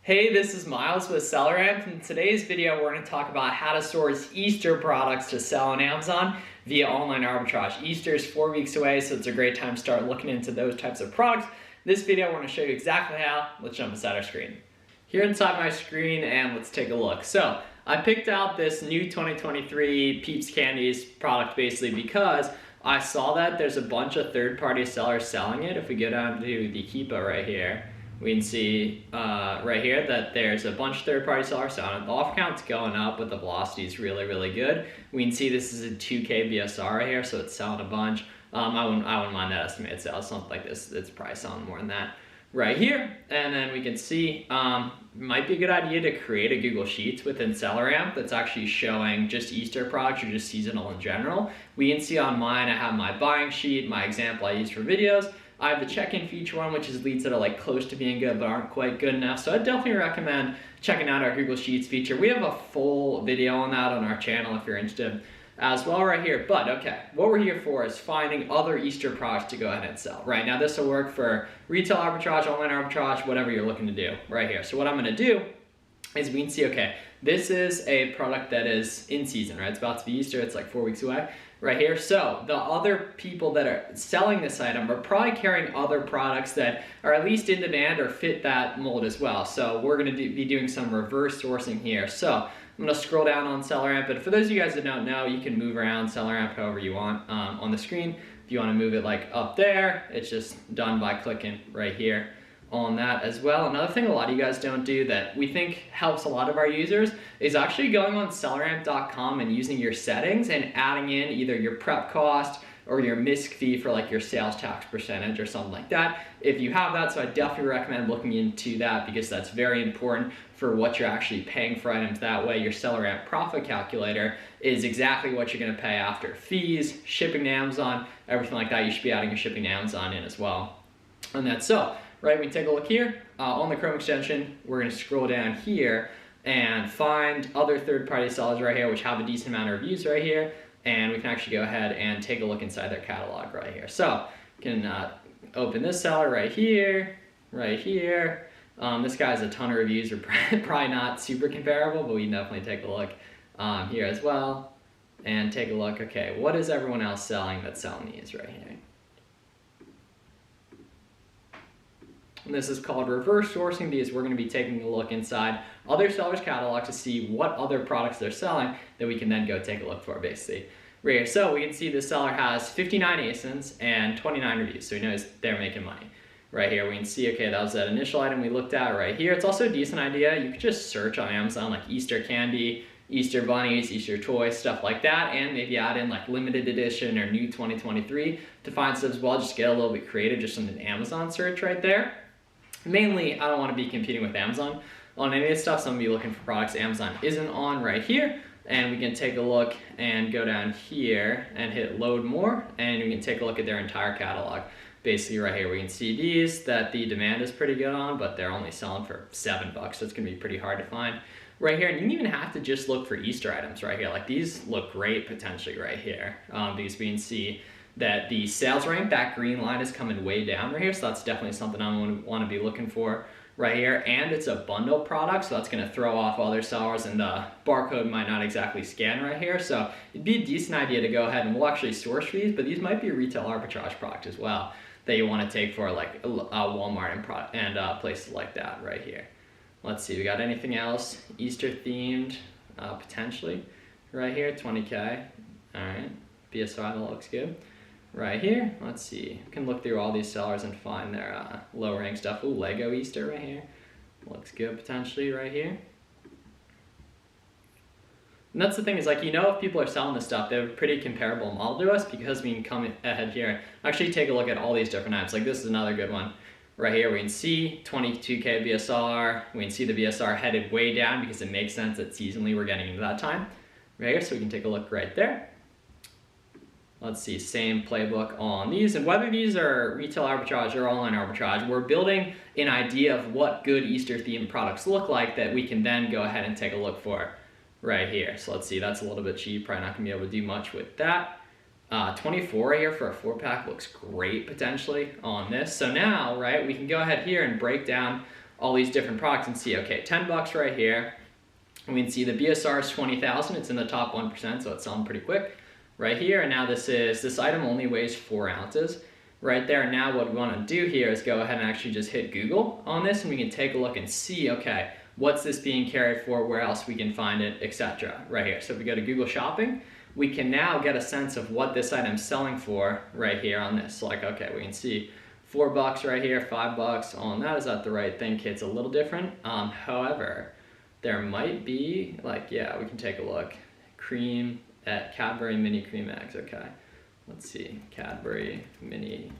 Hey, this is Miles with SellerAmp. In today's video, we're going to talk about how to source Easter products to sell on Amazon via online arbitrage. Easter is 4 weeks away, so it's a great time to start looking into those types of products. This video, we're going to show you exactly how. Let's jump inside our screen. Here inside my screen, and let's take a look. So, I picked out this new 2023 Peeps Candies product basically because I saw that there's a bunch of third-party sellers selling it. If we go down to the Keepa right here, we can see right here that there's a bunch of third-party sellers selling it. The offer count's going up, but the velocity is really, really good. We can see this is a 2K BSR right here, so it's selling a bunch. I wouldn't mind that estimated sales, something like this. It's probably selling more than that right here. And then we can see might be a good idea to create a Google Sheets within SellerAmp that's actually showing just Easter products or just seasonal in general. We can see on mine, I have my buying sheet, my example I use for videos. I have the check-in feature one, which is leads that are like close to being good but aren't quite good enough. So I definitely recommend checking out our Google Sheets feature. We have a full video on that on our channel if you're interested as well right here. But okay, what we're here for is finding other Easter products to go ahead and sell. Right now this will work for retail arbitrage, online arbitrage, whatever you're looking to do right here. So what I'm gonna do is we can see, okay, this is a product that is in season, right? It's about to be Easter, it's like 4 weeks away right here. So the other people that are selling this item are probably carrying other products that are at least in demand or fit that mold as well. So we're gonna be doing some reverse sourcing here. So I'm gonna scroll down on SellerAmp, but for those of you guys that don't know, you can move around SellerAmp however you want on the screen. If you wanna move it like up there, it's just done by clicking right here on that as well. Another thing a lot of you guys don't do that we think helps a lot of our users is actually going on selleramp.com and using your settings and adding in either your prep cost or your MISC fee for like your sales tax percentage or something like that. If you have that, so I definitely recommend looking into that because that's very important for what you're actually paying for items. That way your SellerAmp profit calculator is exactly what you're gonna pay after fees, shipping to Amazon, everything like that. You should be adding your shipping to Amazon in as well. And that's so. Right, we take a look here on the Chrome extension. We're going to scroll down here and find other third-party sellers right here, which have a decent amount of reviews right here, and we can actually go ahead and take a look inside their catalog right here. So you can open this seller right here, right here. This guy has a ton of reviews. Are probably not super comparable, but we can definitely take a look here as well and take a look. Okay, what is everyone else selling that's selling these right here? And this is called reverse sourcing because we're going to be taking a look inside other sellers' catalog to see what other products they're selling that we can then go take a look for basically. Right here. So we can see the seller has 59 ASINs and 29 reviews, so he knows they're making money. Right here we can see, okay, that was that initial item we looked at right here. It's also a decent idea. You could just search on Amazon like Easter candy, Easter bunnies, Easter toys, stuff like that, and maybe add in like limited edition or new 2023 to find stuff as well. Just get a little bit creative just on an Amazon search right there. Mainly, I don't want to be competing with Amazon on any of this stuff, so I'm going to be looking for products Amazon isn't on right here. And we can take a look and go down here and hit load more, and we can take a look at their entire catalog. Basically right here, we can see these that the demand is pretty good on, but they're only selling for $7, so it's going to be pretty hard to find right here. And you don't even have to just look for Easter items right here. Like these look great potentially right here because we can see that the sales rank, that green line is coming way down right here. So that's definitely something I want to be looking for right here. And it's a bundle product, so that's gonna throw off other sellers and the barcode might not exactly scan right here. So it'd be a decent idea to go ahead and we'll actually source these, but these might be a retail arbitrage product as well that you wanna take for like Walmart and places like that right here. Let's see, we got anything else? Easter themed, potentially, right here, 20K. All right, BSR, that looks good. Right here, let's see, we can look through all these sellers and find their low rank stuff. Ooh, Lego Easter right here, looks good potentially right here. And that's the thing is like, you know, if people are selling this stuff, they have a pretty comparable model to us because we can come ahead here and actually take a look at all these different items. Like this is another good one. Right here we can see 22K BSR, we can see the BSR headed way down because it makes sense that seasonally we're getting into that time. Right here, so we can take a look right there. Let's see, same playbook on these, and whether these are retail arbitrage or online arbitrage, we're building an idea of what good Easter themed products look like that we can then go ahead and take a look for right here. So let's see, that's a little bit cheap, probably not gonna be able to do much with that. 24 right here for a 4-pack looks great potentially on this. So now, right, we can go ahead here and break down all these different products and see, okay, 10 bucks right here. And we can see the BSR is 20,000. It's in the top 1%, so it's selling pretty quick right here. And now this item only weighs 4 ounces right there. And now what we want to do here is go ahead and actually just hit Google on this, and we can take a look and see, okay, what's this being carried for, where else we can find it, etc. right here. So if we go to Google Shopping, we can now get a sense of what this item's selling for right here on this. So like, okay, we can see 4 bucks right here, 5 bucks on that. Is that the right thing? Okay, it's a little different. However, there might be, like, yeah, we can take a look. Cream at Cadbury Mini Cream Eggs, okay. Let's see, Cadbury Mini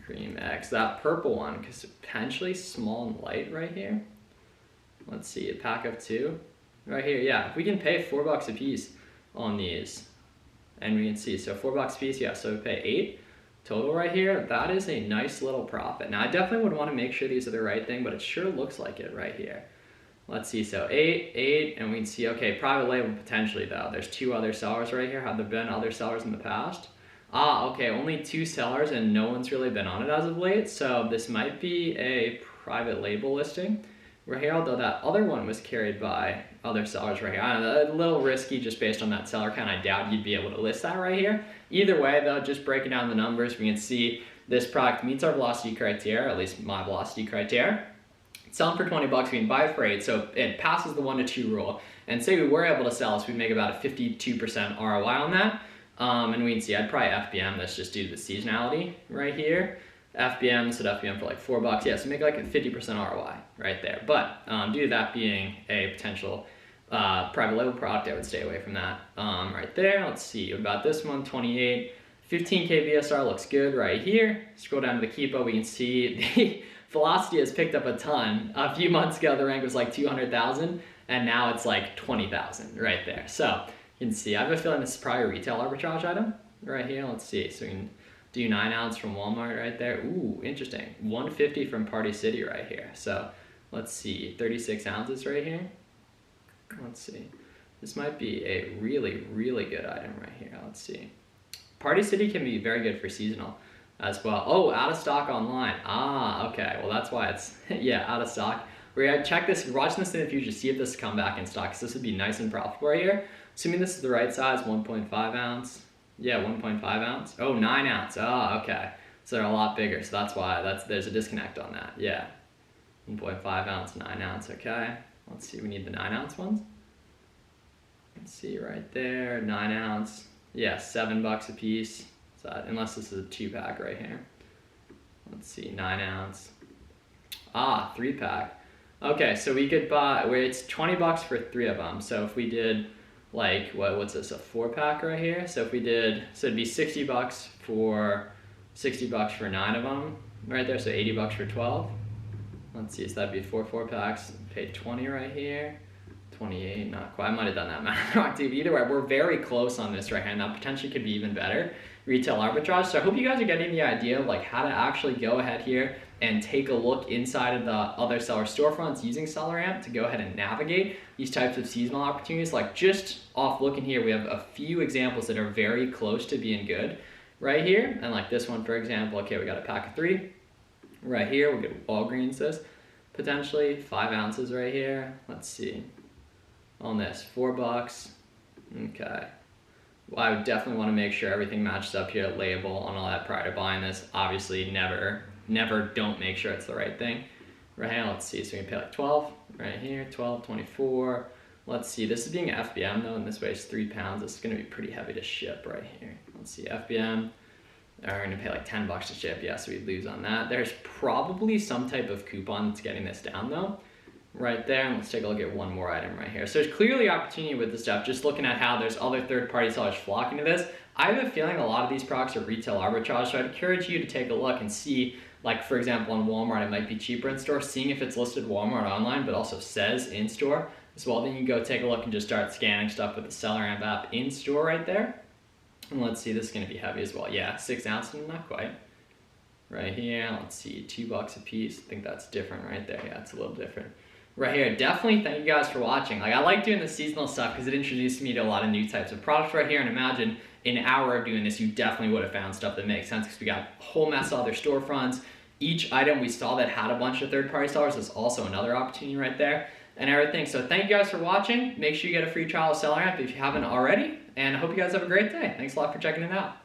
Cream Eggs. That purple one, because potentially small and light right here. Let's see, a pack of 2 right here. Yeah, if we can pay 4 bucks a piece on these, and we can see, so 4 bucks a piece, yeah, so we pay 8 total right here. That is a nice little profit. Now I definitely would want to make sure these are the right thing, but it sure looks like it right here. Let's see, so 8, and we can see, okay, private label potentially though. There's 2 other sellers right here. Have there been other sellers in the past? Okay, only 2 sellers and no one's really been on it as of late. So this might be a private label listing right here, although that other one was carried by other sellers right here. I don't know, a little risky just based on that seller count. I doubt you'd be able to list that right here. Either way though, just breaking down the numbers, we can see this product meets our velocity criteria, or at least my velocity criteria. Selling for 20 bucks, we can buy it for 8, so it passes the 1 to 2 rule. And say we were able to sell this, we'd make about a 52% ROI on that. And we can see I'd probably FBM this just due to the seasonality right here. FBM, so FBM for like 4 bucks, yeah, so make like a 50% ROI right there. But due to that being a potential private label product, I would stay away from that right there. Let's see about this one, 28, 15K BSR looks good right here. Scroll down to the Keepa, we can see the velocity has picked up a ton. A few months ago, the rank was like 200,000, and now it's like 20,000 right there. So you can see, I have a feeling this is probably a retail arbitrage item right here. Let's see, so we can do 9 ounce from Walmart right there. Ooh, interesting. 150 from Party City right here. So let's see, 36 ounces right here. Let's see. This might be a really, really good item right here. Let's see. Party City can be very good for seasonal as well. Oh, out of stock online. Okay. Well, that's why it's, yeah, out of stock. We're gonna check this, watch this in the future, see if this come back in stock, because this would be nice and profitable right here. Assuming this is the right size, 1.5 ounce. Yeah, 1.5 ounce. Oh, 9 ounce. Okay. So they're a lot bigger. So that's why there's a disconnect on that. Yeah. 1.5 ounce, 9 ounce. Okay. Let's see. We need the 9 ounce ones. Let's see right there. 9 ounce. Yeah, 7 bucks a piece. So unless this is a 2-pack right here. Let's see. 9 ounce. 3-pack. Okay. So we could buy, where it's 20 bucks for 3 of them. So if we did, like, what's this, a 4-pack right here? So if we did, so it'd be 60 bucks for 9 of them right there, so 80 bucks for 12. Let's see, so that'd be 4 4-packs, paid 20 right here, 28, not quite, I might have done that math wrong too. Either way, we're very close on this right here, and that potentially could be even better retail arbitrage. So I hope you guys are getting the idea of like how to actually go ahead here and take a look inside of the other seller storefronts using SellerAmp to go ahead and navigate these types of seasonal opportunities. Like just off looking here, we have a few examples that are very close to being good right here. And like this one, for example, okay, we got a pack of 3 right here. We'll get Walgreens this, potentially 5 ounces right here. Let's see, on this, 4 bucks, okay. Well, I would definitely want to make sure everything matches up here, label on all that prior to buying this. Obviously, never don't make sure it's the right thing. Right here, let's see, so we can pay like 12 right here, 12, 24. Let's see, this is being FBM though, and this weighs 3 pounds. This is going to be pretty heavy to ship right here. Let's see, FBM, we're going to pay like 10 bucks to ship. Yeah, so we'd lose on that. There's probably some type of coupon that's getting this down though. Right there, and let's take a look at one more item right here. So there's clearly opportunity with this stuff, just looking at how there's other third-party sellers flocking to this. I have a feeling a lot of these products are retail arbitrage, so I'd encourage you to take a look and see, like for example on Walmart, it might be cheaper in store, seeing if it's listed Walmart online, but also says in store as well. Then you can go take a look and just start scanning stuff with the SellerAmp app in store right there. And let's see, this is gonna be heavy as well. Yeah, 6 ounces, not quite. Right here, let's see, 2 bucks a piece. I think that's different right there. Yeah, it's a little different. Right here, definitely thank you guys for watching. Like I like doing the seasonal stuff because it introduced me to a lot of new types of products right here, and imagine in an hour of doing this, you definitely would have found stuff that makes sense because we got a whole mess of other storefronts, each item we saw that had a bunch of third-party sellers is also another opportunity right there and everything. So thank you guys for watching. Make sure you get a free trial of SellerAmp if you haven't already, and I hope you guys have a great day. Thanks a lot for checking it out.